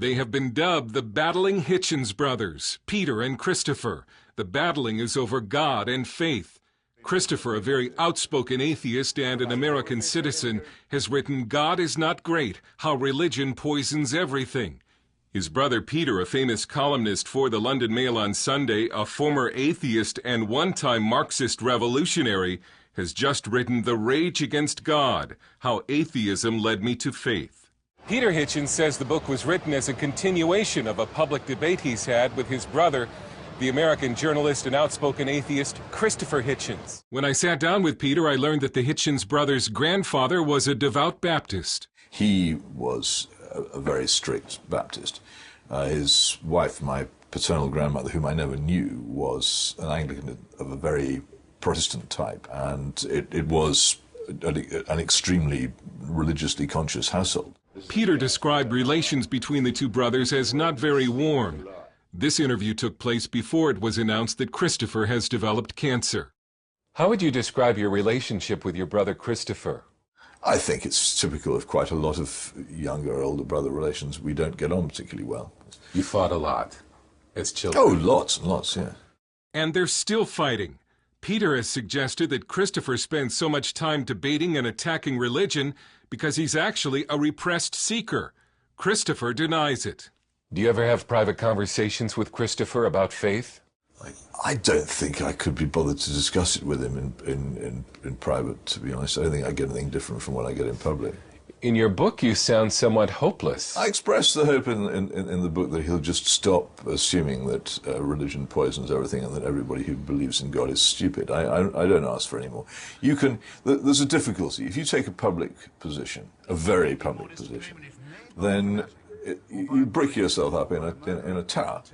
They have been dubbed the battling Hitchens brothers, Peter and Christopher. The battling is over God and faith. Christopher, a very outspoken atheist and an American citizen, has written God is Not Great, How Religion Poisons Everything. His brother Peter, a famous columnist for the London Mail on Sunday, a former atheist and one-time Marxist revolutionary, has just written The Rage Against God, How Atheism Led Me to Faith. Peter Hitchens says the book was written as a continuation of a public debate he's had with his brother, the American journalist and outspoken atheist Christopher Hitchens. When I sat down with Peter, I learned that the Hitchens brothers' grandfather was a devout Baptist. He was a very strict Baptist. His wife, my paternal grandmother, whom I never knew, was an Anglican of a very Protestant type, and it was an extremely religiously conscious household. Peter described relations between the two brothers as not very warm. This interview took place before it was announced that Christopher has developed cancer. How would you describe your relationship with your brother Christopher? I think it's typical of quite a lot of younger, older brother relations. We don't get on particularly well. You fought a lot as children? Oh, lots and lots, yeah. And they're still fighting. Peter has suggested that Christopher spends so much time debating and attacking religion because he's actually a repressed seeker. Christopher denies it. Do you ever have private conversations with Christopher about faith? I don't think I could be bothered to discuss it with him in private, to be honest. I don't think I get anything different from what I get in public. In your book, you sound somewhat hopeless. I express the hope in the book that he'll just stop assuming that religion poisons everything and that everybody who believes in God is stupid. I don't ask for any more. There's a difficulty. If you take a public position, a very public position, then you brick yourself up in a tower,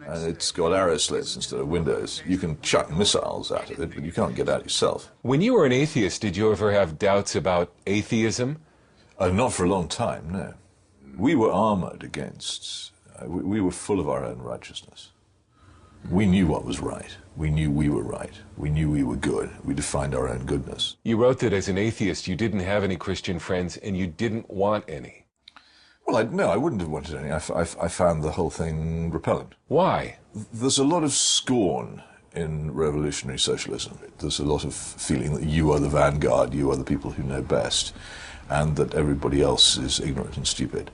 and it's got arrow slits instead of windows. You can chuck missiles out of it, but you can't get out yourself. When you were an atheist, did you ever have doubts about atheism? Not for a long time, no. We were armored against, we were full of our own righteousness. We knew what was right. We knew we were right. We knew we were good. We defined our own goodness. You wrote that as an atheist you didn't have any Christian friends and you didn't want any. Well, no, I wouldn't have wanted any. I found the whole thing repellent. Why? There's a lot of scorn in revolutionary socialism. There's a lot of feeling that you are the vanguard, you are the people who know best, and that everybody else is ignorant and stupid.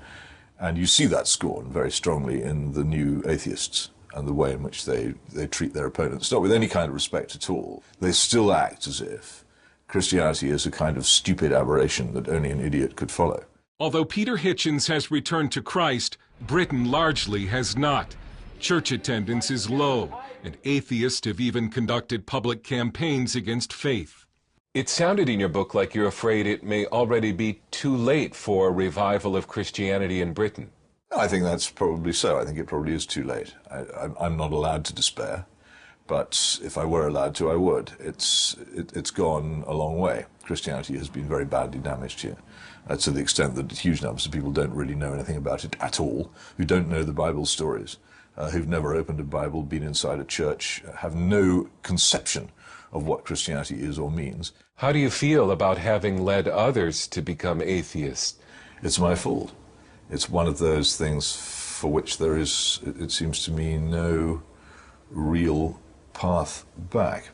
And you see that scorn very strongly in the new atheists and the way in which they treat their opponents, not with any kind of respect at all. They still act as if Christianity is a kind of stupid aberration that only an idiot could follow. Although Peter Hitchens has returned to Christ, Britain largely has not. Church attendance is low, and atheists have even conducted public campaigns against faith. It sounded in your book like you're afraid it may already be too late for a revival of Christianity in Britain. I think that's probably so. I think it probably is too late. I'm not allowed to despair, but if I were allowed to, I would. It's gone a long way. Christianity has been very badly damaged here, to the extent that huge numbers of people don't really know anything about it at all, who don't know the Bible stories, who've never opened a Bible, been inside a church, have no conception of what Christianity is or means. How do you feel about having led others to become atheists? It's my fault. It's one of those things for which there is, it seems to me, no real path back.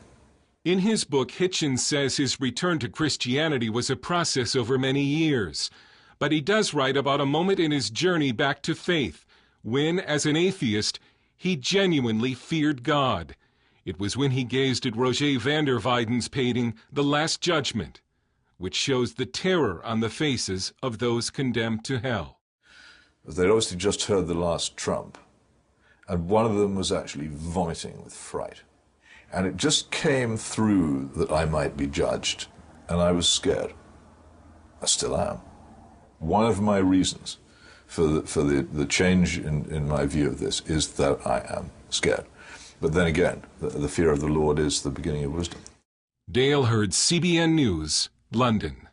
In his book, Hitchens says his return to Christianity was a process over many years. But he does write about a moment in his journey back to faith when, as an atheist, he genuinely feared God. It was when he gazed at Roger van der Weyden's painting, The Last Judgment, which shows the terror on the faces of those condemned to hell. They'd obviously just heard the last trump, and one of them was actually vomiting with fright. And it just came through that I might be judged, and I was scared. I still am. One of my reasons for the change in my view of this is that I am scared. But then again, the fear of the Lord is the beginning of wisdom. Dale Hurd, CBN News, London.